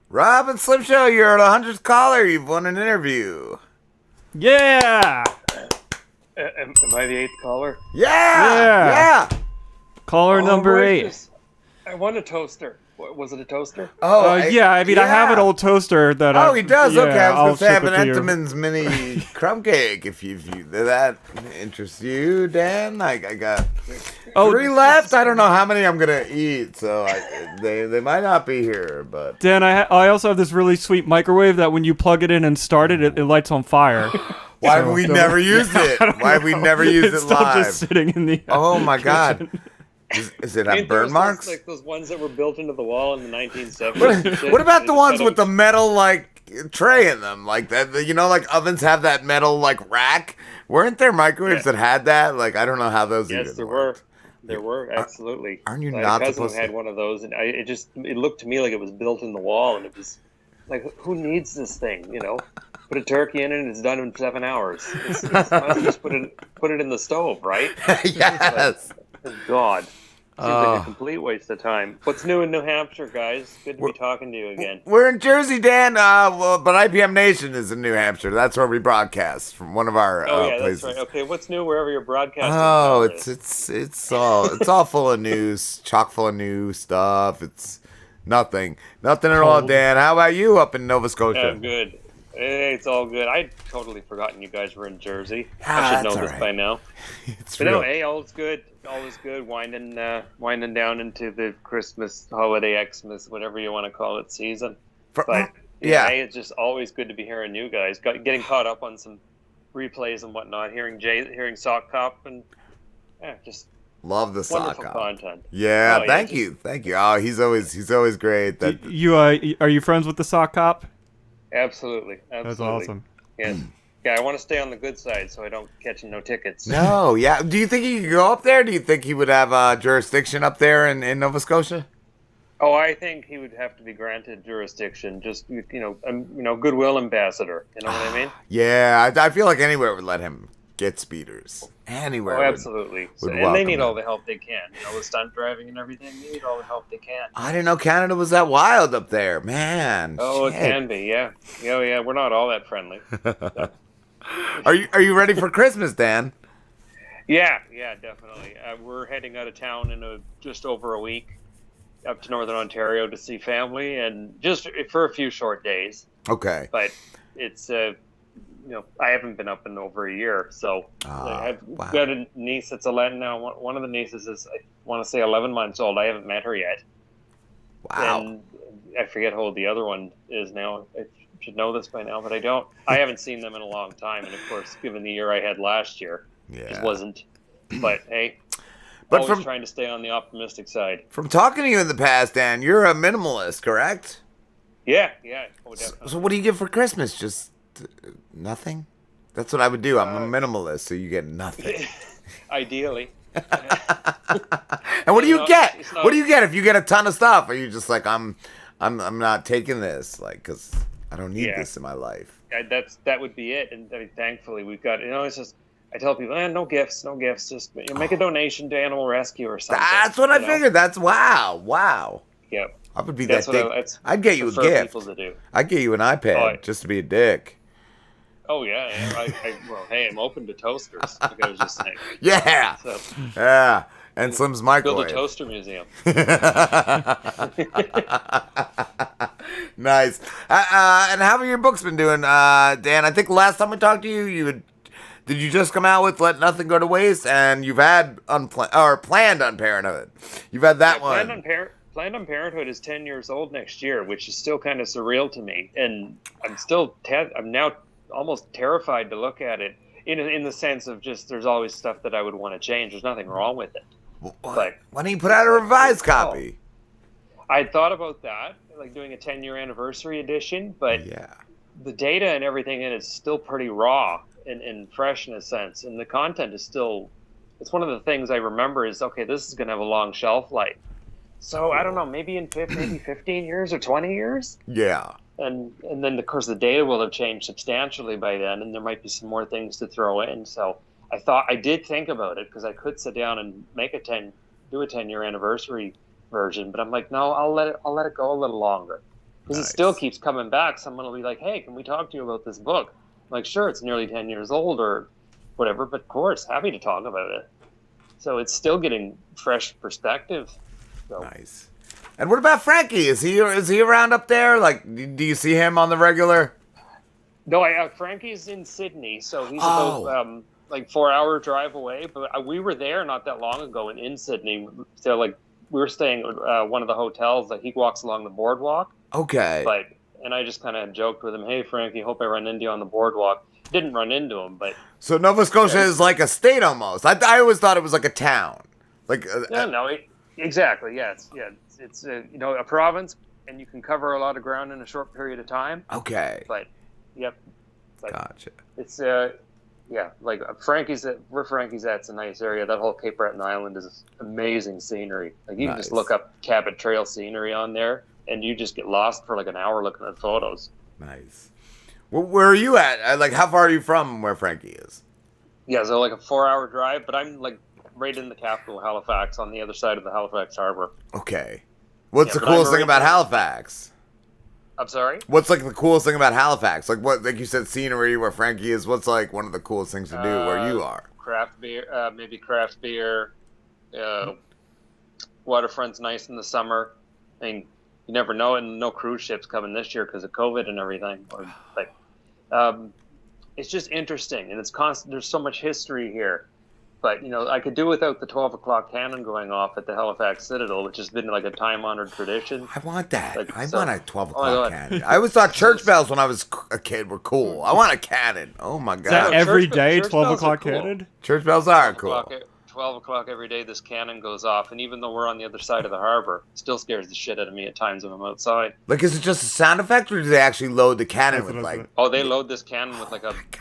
Rob and Slim Show, you're the 100th caller. You've won an interview. Yeah! Am I the eighth caller? Yeah! Caller number 8. I won a toaster. Was it a toaster? Oh, I have an old toaster that Oh, he does? Okay, I was going to say I have an ship it to you. Entenmann's mini crumb cake. If that interests you, Dan. I got 3 left. I don't know how many I'm going to eat, so they might not be here. But Dan, I also have this really sweet microwave that when you plug it in and start it, it lights on fire. why have we never used it? Why have we never used It's it still live? just sitting in the Oh, my God. Is it have Ain't burn those marks? like those ones that were built into the wall in the 1970s? What about the ones with the metal like tray in them? Like that, like ovens have that metal like rack. Weren't there microwaves that had that? Like I don't know how those. Yes, even there worked. were. There were absolutely. Aren't you My not cousin supposed had to? one of those, and it looked to me like it was built in the wall, and it was like, who needs this thing? Put a turkey in it, and it's done in 7 hours. It's just put it in the stove, right? Yes. Like, God. Seems like a complete waste of time. What's new in New Hampshire, guys? Good to be talking to you again. We're in Jersey, Dan. But IPM Nation is in New Hampshire. That's where we broadcast from one of our places. That's right. Okay, what's new wherever you're broadcasting? Oh, it's all full of news, chock full of new stuff. It's nothing at all, Dan. How about you up in Nova Scotia? Yeah, good. It's all good. I'd totally forgotten you guys were in Jersey. Ah, I should know that's this all right. by now. It's But real. no, hey, all is good. All is good. Winding down into the Christmas, holiday, Xmas, whatever you want to call it, season. But yeah. hey, it's just always good to be hearing you guys. Getting caught up on some replays and whatnot. Hearing Sock Cop and just Love the sock wonderful cop. content. Yeah, Oh, thank you. Oh, he's always great. That Are you friends with the sock cop? Absolutely. That's awesome. Yes. Yeah, I want to stay on the good side so I don't catch no tickets. No, yeah. Do you think he could go up there? Do you think he would have jurisdiction up there in Nova Scotia? Oh, I think he would have to be granted jurisdiction. Just goodwill ambassador. You know what I mean? Yeah, I feel like anywhere would let him get speeders. Anywhere. Oh, absolutely. would And they need welcome all him. the help they can. The stunt driving and everything. They need all the help they can. I didn't know Canada was that wild up there, man. Oh, shit. it can be. Yeah. Yeah. We're not all that friendly. Are you ready for Christmas, Dan? Yeah, definitely. We're heading out of town in just over a week up to Northern Ontario to see family, and just for a few short days. Okay. But it's I haven't been up in over a year, so I've got a niece that's 11 now. One of the nieces is, I want to say, 11 months old. I haven't met her yet. Wow. And I forget how old the other one is now. I should know this by now, but I don't. I haven't seen them in a long time, and of course, given the year I had last year, it wasn't. But hey, always trying to stay on the optimistic side. From talking to you in the past, Dan, you're a minimalist, correct? Yeah. Oh, definitely. So what do you get for Christmas? Just nothing? That's what I would do. I'm a minimalist, so you get nothing. Ideally. And what do you get? What do you get if you get a ton of stuff? Are you just like, I'm not taking this, like, because I don't need this in my life? That would be it. And thankfully, we've got. It's just. I tell people, no gifts. Just make a donation to Animal Rescue or something. That's what I figured. That's wow. Yeah. I would be That's that dick. what I'd get you a gift. People to do. I'd get you an iPad just to be a dick. Oh yeah. Well, hey, I'm open to toasters. Like I was just saying. Yeah. So, Yeah. And Slim's microwave. build a toaster museum. Nice. And how have your books been doing, Dan? I think last time I talked to you, did you just come out with Let Nothing Go to Waste? And you've had Planned on Parenthood. You've had that one. Planned on Parenthood is 10 years old next year, which is still kind of surreal to me, and I'm now almost terrified to look at it in the sense of just there's always stuff that I would want to change. There's nothing wrong with it. But why don't you put out a revised copy? I thought about that, like doing a 10-year anniversary edition, but the data and everything in it is still pretty raw and fresh in a sense, and the content is still. It's one of the things I remember is, okay, this is going to have a long shelf life. So I don't know, maybe in 15 years or 20 years. Yeah. And then, of course, the data will have changed substantially by then, and there might be some more things to throw in. So I did think about it, because I could sit down and do a 10-year anniversary version, but I'm like, no, I'll let it go a little longer. Because it still keeps coming back. Someone will be like, hey, can we talk to you about this book? I'm like, sure, it's nearly 10 years old or whatever, but of course, happy to talk about it. So it's still getting fresh perspective. So. Nice. And what about Frankie? Is he around up there? Like, do you see him on the regular? No, Frankie's in Sydney, so he's about like 4-hour drive away. But we were there not that long ago in Sydney. So like we were staying at one of the hotels. Like he walks along the boardwalk. Okay. And I just kind of joked with him, "Hey Frankie, hope I run into you on the boardwalk." Didn't run into him, but so Nova Scotia is like a state almost. I always thought it was like a town. Like exactly. Yeah, it's a province, and you can cover a lot of ground in a short period of time. Okay. But yep. But gotcha. It's like where Frankie's at, it's a nice area. That whole Cape Breton Island is amazing scenery. Like you can just look up Cabot Trail scenery on there, and you just get lost for like an hour looking at photos. Nice. Well, where are you at? Like, how far are you from where Frankie is? Yeah, so like a 4-hour drive, but I'm like right in the capital, Halifax, on the other side of the Halifax Harbor. Okay. What's the coolest thing about Halifax? I'm sorry? What's like the coolest thing about Halifax? Like what, like you said, scenery where Frankie is. What's like one of the coolest things to do where you are? Craft beer, maybe craft beer. Waterfront's nice in the summer. I mean, you never know, and no cruise ships coming this year because of COVID and everything. It's just interesting, and it's constant. There's so much history here. But, I could do without the 12 o'clock cannon going off at the Halifax Citadel, which has been like a time-honored tradition. I want that. I want a 12 o'clock cannon. I always thought church bells when I was a kid were cool. I want a cannon. Oh, my God. Is that every day, 12 o'clock cannon? Church bells are cool. 12 o'clock every day, this cannon goes off. And even though we're on the other side of the harbor, it still scares the shit out of me at times when I'm outside. Like, is it just a sound effect, or do they actually load the cannon with, like... Oh, they load this cannon with,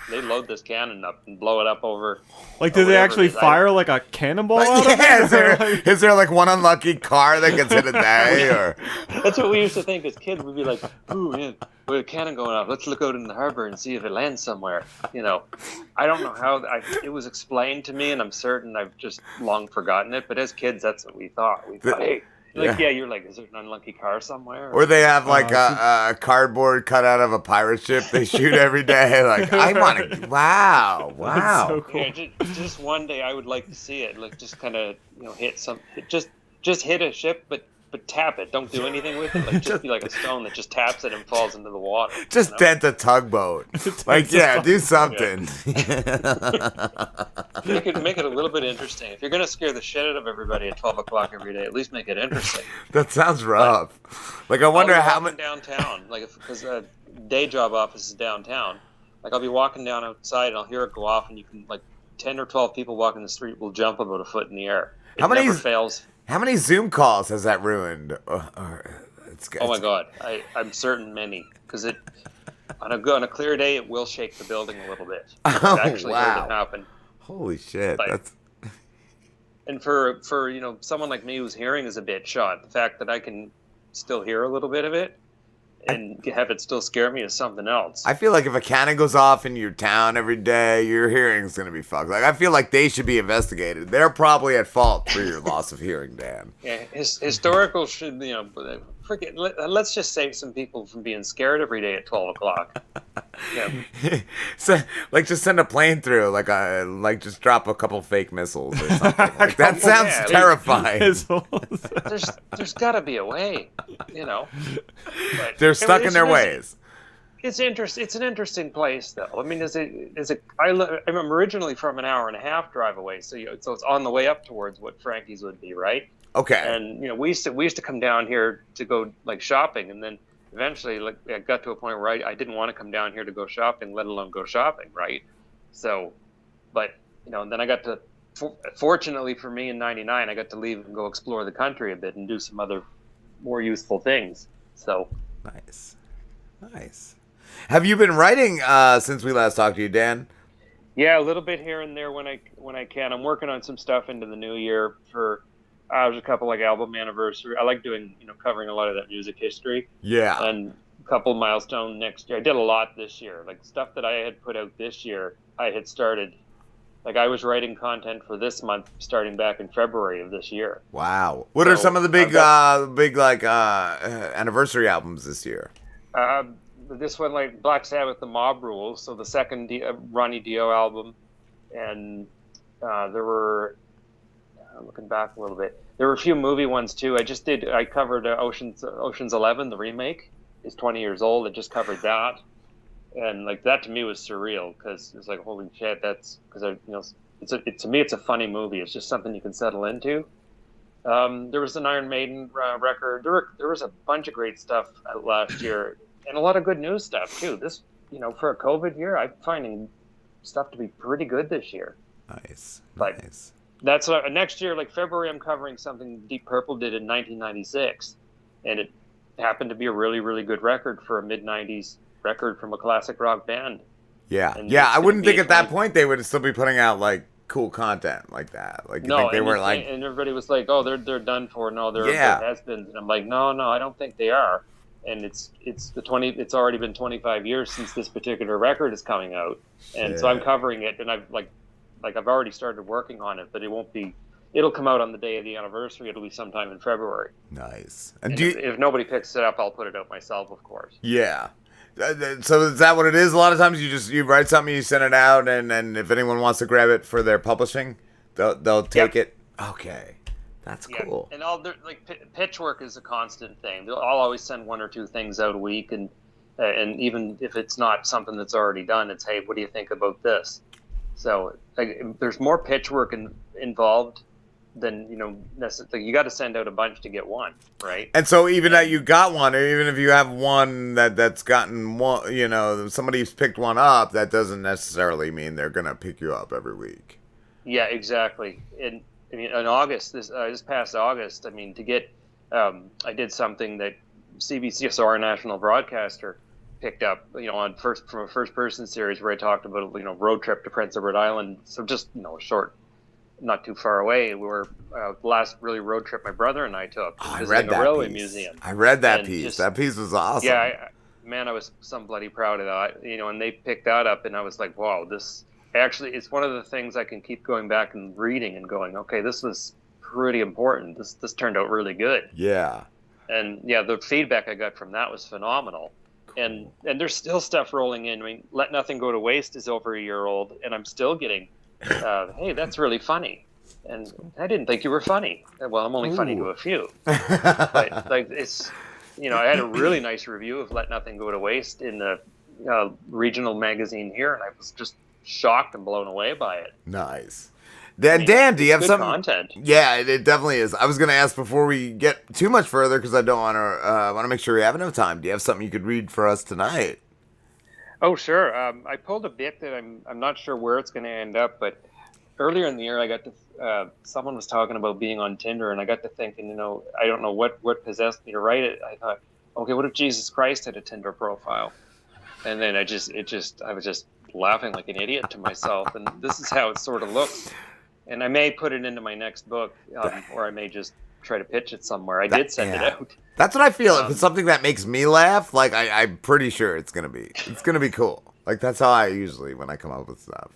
they load this cannon up and blow it up over... Like, do they actually fire, like, a cannonball out of it? Is there, like, one unlucky car that gets hit a day, or... That's what we used to think as kids. We'd be like, ooh, man, with a cannon going off, let's look out in the harbor and see if it lands somewhere. I don't know how... it was explained to me, and I'm certain I've just long forgotten it, but as kids, that's what we thought. We thought, hey... you're like, is there an unlucky car somewhere? Or they have like a cardboard cut out of a pirate ship they shoot every day. Like, I want to. Wow. That's so cool. Yeah, just one day I would like to see it. Like, just kind of hit some. Just hit a ship, but tap it. Don't do anything with it. Like, just be like a stone that just taps it and falls into the water. Just dent a tugboat. Like, do something. Make it a little bit interesting. If you're gonna scare the shit out of everybody at 12 o'clock every day, at least make it interesting. That sounds rough. Like, I wonder how much downtown. Like, because a day job office is downtown. Like, I'll be walking down outside and I'll hear it go off, and you can 10 or 12 people walking the street will jump about a foot in the air. It never fails. How many Zoom calls has that ruined? Oh my God, I'm certain many, because on a clear day it will shake the building a little bit. I've actually heard it happen. Holy shit! And for someone like me whose hearing is a bit shot, the fact that I can still hear a little bit of it and have it still scare me is something else. I feel like if a cannon goes off in your town every day, your hearing's gonna be fucked. Like, I feel like they should be investigated. They're probably at fault for your loss of hearing, Dan. Yeah, historical should let's just save some people from being scared every day at 12 o'clock. Yeah. So, just send a plane through, just drop a couple fake missiles or something. Like, that sounds terrifying. There's got to be a way, But they're stuck in their ways. It's an interesting place, though. I mean, I'm originally from an hour and a half drive away, so it's on the way up towards what Frankie's would be, right? Okay. And we used to come down here to go shopping, and then eventually I got to a point where I didn't want to come down here to go shopping, let alone go shopping, right? So, but and then I got to, fortunately for me in '99, I got to leave and go explore the country a bit and do some other more useful things. So nice. Have you been writing since we last talked to you, Dan? Yeah, a little bit here and there when I can. I'm working on some stuff into the new year for. There's a couple album anniversary. I like doing, covering a lot of that music history. Yeah. And a couple milestone next year. I did a lot this year. Like, stuff that I had put out this year, I had started Like I was writing content for this month, starting back in February of this year. Wow. What are some of the big anniversary albums this year? This one, like Black Sabbath, The Mob Rules. So the second Ronnie Dio album, and there were, looking back a little bit, there were a few movie ones too. I covered Ocean's 11, the remake. It's 20 years old. I just covered that. And like that to me was surreal because it's like, holy shit, that's because to me it's a funny movie. It's just something you can settle into. There was an Iron Maiden record. There was a bunch of great stuff last year, and a lot of good news stuff too. This, for a COVID year, I'm finding stuff to be pretty good this year. Nice. That's what, next year, like February, I'm covering something Deep Purple did in 1996, and it happened to be a really, really good record for a mid-90s record from a classic rock band. Yeah. I wouldn't think at that point they would still be putting out like cool content like that. Like you think they were like, and everybody was like, "Oh, they're done for. No, they're has-beens." And I'm like, "No, I don't think they are." And it's already been 25 years since this particular record is coming out, and so I'm covering it, and I've already started working on it, but it'll come out on the day of the anniversary. It'll be sometime in February. Nice. And if nobody picks it up, I'll put it out myself, of course. Yeah. So is that what it is? A lot of times you write something, you send it out, and if anyone wants to grab it for their publishing, they'll take it. Okay, that's cool. And pitch work is a constant thing. I'll always send one or two things out a week, and even if it's not something that's already done, it's, hey, what do you think about this? So there's more pitch work involved than necessarily. You got to send out a bunch to get one, right? And so even that you got one, or even if you have one that's gotten one, somebody's picked one up, that doesn't necessarily mean they're gonna pick you up every week. Yeah, exactly. And I mean, in August, this past August, I mean, to get, I did something that CBC, so our national broadcaster, picked up, from a first-person series where I talked about, road trip to Prince Edward Island. So just, a short, not too far away. We were the last really road trip my brother and I took. I read that railway piece. Museum. I read that piece. That piece was awesome. Yeah, I was so bloody proud of that. And they picked that up, and I was like, wow, this actually, it's one of the things I can keep going back and reading and going, okay, this was pretty important. This turned out really good. Yeah. And yeah, the feedback I got from that was phenomenal. And there's still stuff rolling in. I mean, Let Nothing Go to Waste is over a year old, and I'm still getting, hey, that's really funny. And I didn't think you were funny. Well, I'm only funny to a few. But it's, I had a really nice review of Let Nothing Go to Waste in the regional magazine here, and I was just shocked and blown away by it. Nice. Dan, do you have some content? Yeah, it definitely is. I was going to ask before we get too much further, because I don't want to make sure we have enough time. Do you have something you could read for us tonight? Oh, sure. I pulled a bit that I'm not sure where it's going to end up, but earlier in the year, I got to someone was talking about being on Tinder, and I got to thinking, I don't know what possessed me to write it. I thought, okay, what if Jesus Christ had a Tinder profile? And then I was just laughing like an idiot to myself, and this is how it sort of looks. And I may put it into my next book, or I may just try to pitch it somewhere. I did send it out. That's what I feel. If it's something that makes me laugh, like I'm pretty sure it's gonna be cool. Like that's how I usually when I come up with stuff.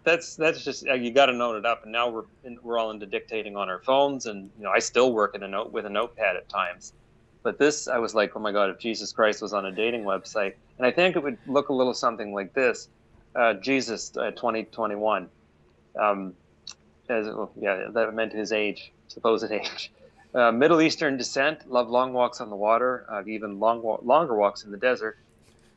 That's just you got to note it up. And now we're all into dictating on our phones, and I still work with a notepad at times. But this, I was like, oh my God, if Jesus Christ was on a dating website, and I think it would look a little something like this: Jesus 2021. That meant his supposed age. Middle Eastern descent, love long walks on the water, even longer walks in the desert.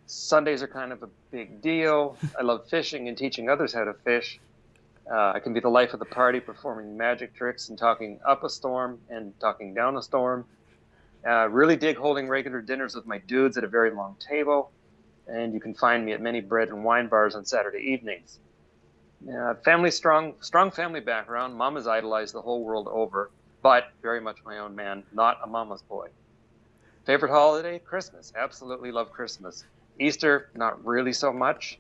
Sundays are kind of a big deal. I love fishing and teaching others how to fish. I can be the life of the party, performing magic tricks and talking up a storm and talking down a storm. Really dig holding regular dinners with my dudes at a very long table. And you can find me at many bread and wine bars on Saturday evenings. Family strong family background. Mom has idolized the whole world over, but very much my own man, not a mama's boy. Favorite holiday? Christmas. Absolutely love Christmas. Easter, not really so much.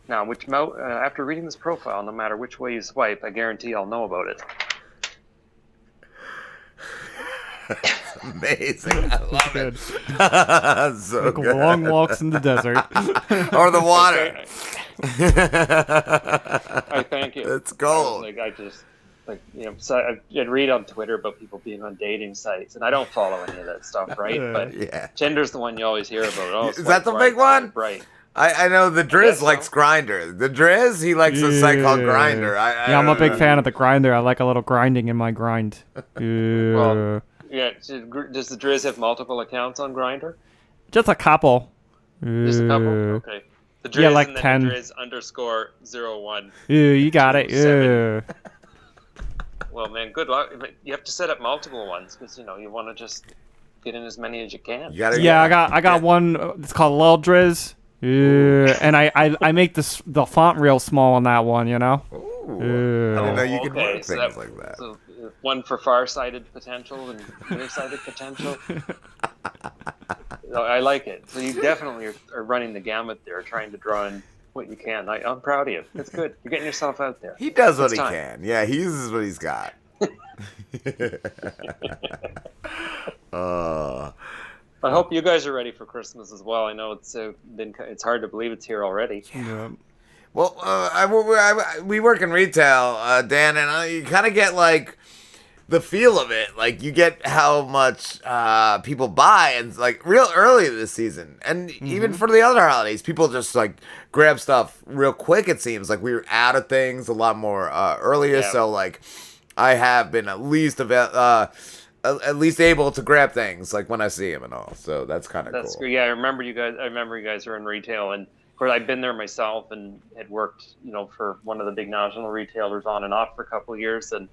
Now, after reading this profile, no matter which way you swipe, I guarantee I'll know about it. That's amazing. I love it. So like good. Long walks in the desert. Or the water. I thank you. It's gold. I just so I'd read on Twitter about people being on dating sites, and I don't follow any of that stuff, right? But Yeah. Tinder's the one you always hear about. Oh, Is that the swipe big right, one? swipe right. I know the Driz likes Grinder. The Driz, he likes a site called Grinder. Yeah, I'm a big fan of the Grinder. I like a little grinding in my grind. Well, yeah. Does the Driz have multiple accounts on Grinder? Just a couple. Just a couple. Okay. The Driz, Yeah, like and then 10. The Driz _01. You got it. 7. Well, man, good luck. But you have to set up multiple ones because you want to just get in as many as you can. I got one. It's called Lil Driz. And I make the font real small on that one. Ooh, I didn't know you could work things like that. So one for far-sighted potential and near-sighted potential. I like it. So you definitely are running the gamut there, trying to draw in what you can. I'm proud of you. It's good. You're getting yourself out there. He does what he can. Yeah, he uses what he's got. I hope you guys are ready for Christmas as well. I know it's hard to believe it's here already. Yeah. Well, we work in retail, Dan, and you kind of get like the feel of it. Like you get how much people buy, and like real early this season, and even for the other holidays, people just like grab stuff real quick. It seems like we were out of things a lot more earlier. Yeah. So like, I have been at least able to grab things like when I see them and all. So that's kind of cool. That's cool. Yeah, I remember you guys were in retail, and of course I've been there myself and had worked, for one of the big national retailers on and off for a couple of years, and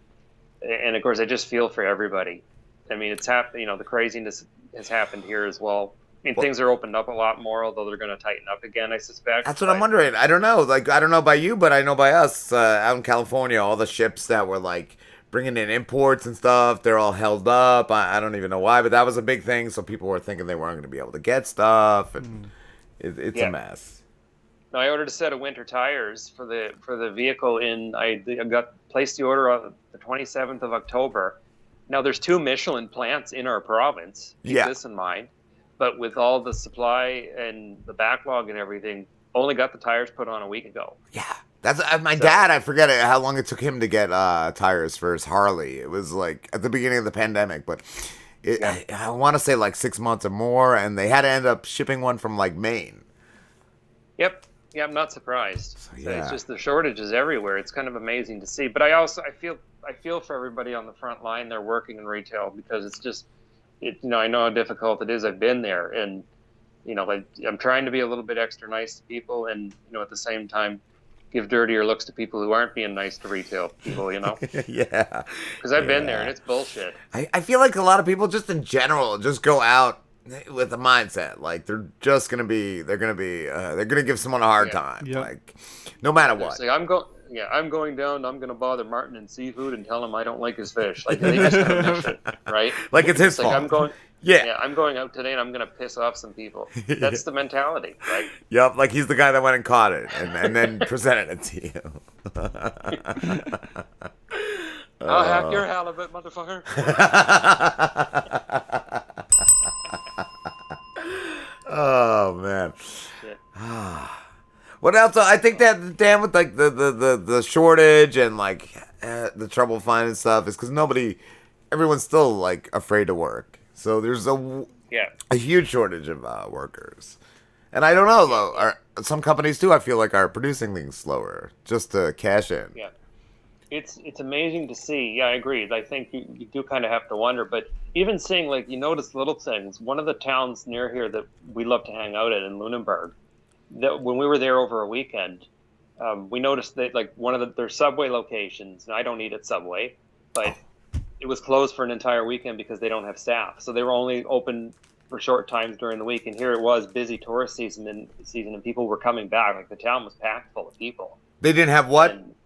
of course I just feel for everybody. I mean, it's happened. The craziness has happened here as well. I mean, things are opened up a lot more, although they're going to tighten up again, I suspect. That's what I'm wondering. I don't know. Like, I don't know by you, but I know by us out in California, all the ships that were like bringing in imports and stuff, they're all held up. I don't even know why, but that was a big thing. So people were thinking they weren't going to be able to get stuff, and it's a mess. No, I ordered a set of winter tires for the vehicle I placed the order on the 27th of October. Now there's 2 Michelin plants in our province. Keep this in mind. But with all the supply and the backlog and everything, only got the tires put on a week ago. Yeah. That's my dad. I forget how long it took him to get tires for his Harley. It was like at the beginning of the pandemic, but I want to say like 6 months or more, and they had to end up shipping one from like Maine. Yep. Yeah, I'm not surprised. So, it's just the shortages everywhere. It's kind of amazing to see. But I feel for everybody on the front line. They're working in retail because it's just, I know how difficult it is. I've been there, and I'm trying to be a little bit extra nice to people, and at the same time, give dirtier looks to people who aren't being nice to retail people. Yeah. Because I've been there, and it's bullshit. I feel like a lot of people just in general just go out with a mindset like they're gonna give someone a hard time, like no matter what. Like, I'm going down. I'm gonna bother Martin in seafood and tell him I don't like his fish. Like they just have a mission, right? Like it's his fault. I'm going. Yeah, I'm going out today and I'm gonna piss off some people. That's the mentality, right? Yep, like he's the guy that went and caught it and then presented it to you. I'll hack your halibut, motherfucker. Oh man. What else? I think that Dan with like the shortage and like the trouble finding stuff is because everyone's still like afraid to work. So there's a huge shortage of workers. And I don't know though. Some companies too, I feel like, are producing things slower just to cash in. Yeah. It's amazing to see. Yeah, I agree. I think you do kind of have to wonder, but even seeing, like, you notice little things. One of the towns near here that we love to hang out in Lunenburg, that when we were there over a weekend, we noticed that like one of their Subway locations, and I don't eat at Subway, but it was closed for an entire weekend because they don't have staff. So they were only open for short times during the week, and here it was busy tourist season, and people were coming back. Like the town was packed full of people. They didn't have what? And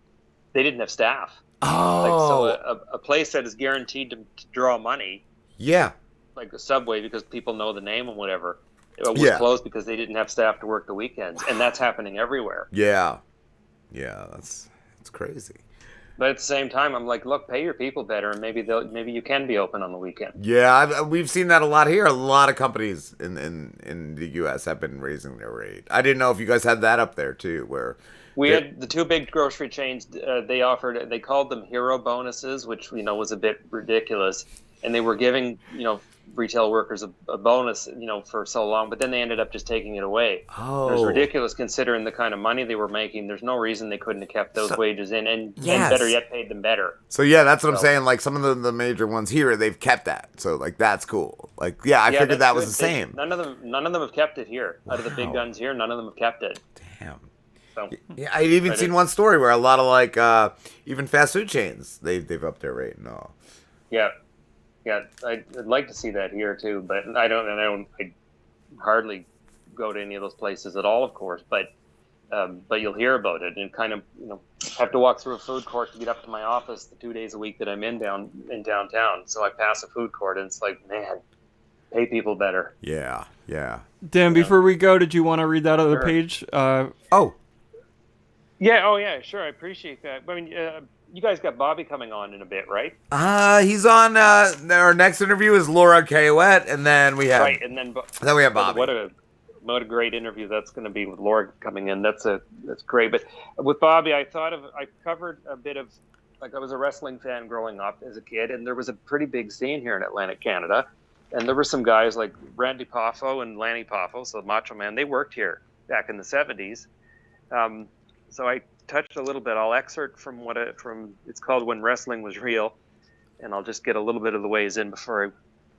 they didn't have staff. Oh. Like, so a place that is guaranteed to draw money. Yeah. Like the Subway, because people know the name and whatever, it was closed because they didn't have staff to work the weekends, and that's happening everywhere. Yeah. Yeah, that's crazy. But at the same time, I'm like, look, pay your people better, and maybe you can be open on the weekend. Yeah, we've seen that a lot here. A lot of companies in the U.S. have been raising their rate. I didn't know if you guys had that up there too, where We they had the two big grocery chains. They called them hero bonuses, which was a bit ridiculous, and they were giving retail workers a bonus for so long, but then they ended up just taking it away. It was oh ridiculous considering the kind of money they were making. There's no reason they couldn't have kept those so, wages in, and better yes. yet, paid them better. So yeah, that's what I'm So saying. Like some of the major ones here, they've kept that. So like that's cool. Like yeah, I yeah, figured that's that was good. the same. None of them have kept it here. Out of the big Wow. guns here, none of them have kept it. Damn. So Yeah, I've even but seen one story where a lot of like even fast food chains they've upped their rate and all. yeah. Yeah, I'd like to see that here too, but I hardly go to any of those places at all, of course. But you'll hear about it, and kind of have to walk through a food court to get up to my office the 2 days a week that I'm in downtown. So I pass a food court, and it's like, man, pay people better. Yeah, yeah. Dan, before we go, did you want to read that other Sure. page? Oh, Yeah, oh yeah, sure, I appreciate that. I mean, you guys got Bobby coming on in a bit, right? he's on. Our next interview is Laura Kayouette, and then we have Right, and then we have Bobby. What a great interview that's going to be with Laura coming in. That's great. But with Bobby, I covered a bit of, like, I was a wrestling fan growing up as a kid, and there was a pretty big scene here in Atlantic Canada, and there were some guys like Randy Poffo and Lanny Poffo, so Macho Man. They worked here back in the '70s. So I touched a little bit. I'll excerpt from it's called "When Wrestling Was Real," and I'll just get a little bit of the ways in before I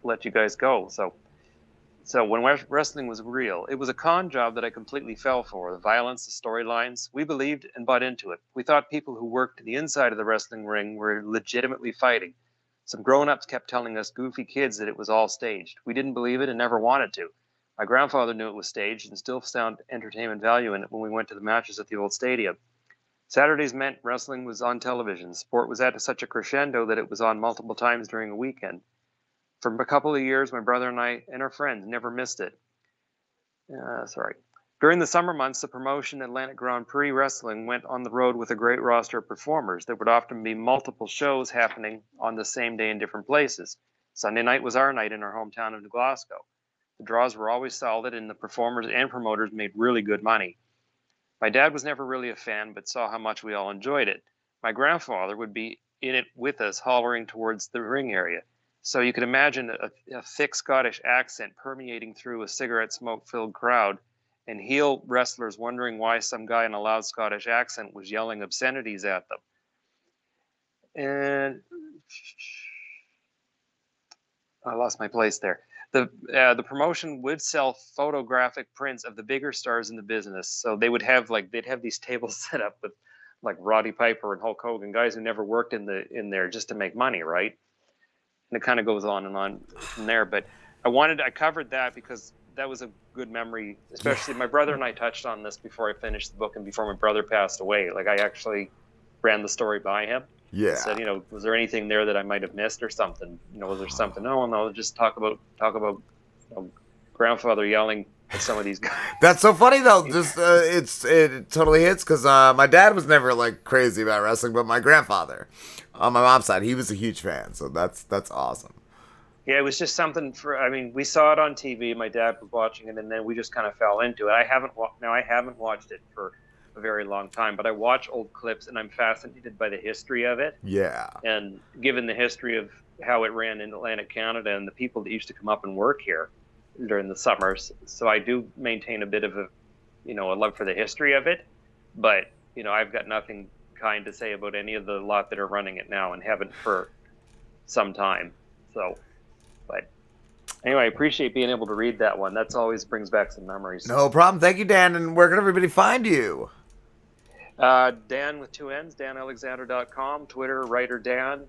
let you guys go. So when wrestling was real, it was a con job that I completely fell for. The violence, the storylines, we believed and bought into it. We thought people who worked the inside of the wrestling ring were legitimately fighting. Some grown-ups kept telling us goofy kids that it was all staged. We didn't believe it and never wanted to. My grandfather knew it was staged and still found entertainment value in it when we went to the matches at the old stadium. Saturdays meant wrestling was on television. Sport was at such a crescendo that it was on multiple times during a weekend. For a couple of years, my brother and I and our friends never missed it. During the summer months, the promotion Atlantic Grand Prix Wrestling went on the road with a great roster of performers. There would often be multiple shows happening on the same day in different places. Sunday night was our night in our hometown of Glasgow. The draws were always solid, and the performers and promoters made really good money. My dad was never really a fan, but saw how much we all enjoyed it. My grandfather would be in it with us, hollering towards the ring area. So you could imagine a thick Scottish accent permeating through a cigarette smoke-filled crowd, and heel wrestlers wondering why some guy in a loud Scottish accent was yelling obscenities at them. And I lost my place there. The promotion would sell photographic prints of the bigger stars in the business. So they'd have these tables set up with like Roddy Piper and Hulk Hogan, guys who never worked in there just to make money, right? And it kind of goes on and on from there. But I covered that because that was a good memory, especially my brother and I touched on this before I finished the book and before my brother passed away. Like I actually ran the story by him. Yeah. Said, was there anything there that I might have missed or something? Was there something? No, just talk about grandfather yelling at some of these guys. That's so funny though. Just it totally hits because my dad was never like crazy about wrestling, but my grandfather, on my mom's side, he was a huge fan. So that's awesome. Yeah, it was just something we saw it on TV. My dad was watching it, and then we just kind of fell into it. I haven't watched it for a very long time, but I watch old clips, and I'm fascinated by the history of it. Yeah. And given the history of how it ran in Atlantic Canada and the people that used to come up and work here during the summers, so I do maintain a bit of a love for the history of it. But I've got nothing kind to say about any of the lot that are running it now, and haven't for some time. So. But anyway, I appreciate being able to read that one. That's always brings back some memories. No problem. Thank you, Dan. And where can everybody find you? Dan with 2 N's, DanAlexander.com, Twitter, Writer Dan,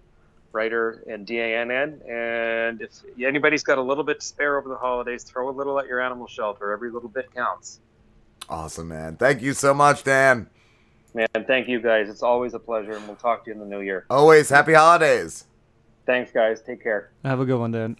Writer and DANN. And if anybody's got a little bit to spare over the holidays, throw a little at your animal shelter. Every little bit counts. Awesome, man. Thank you so much, Dan. Man, thank you guys. It's always a pleasure, and we'll talk to you in the new year. Always happy holidays. Thanks, guys. Take care. Have a good one, Dan.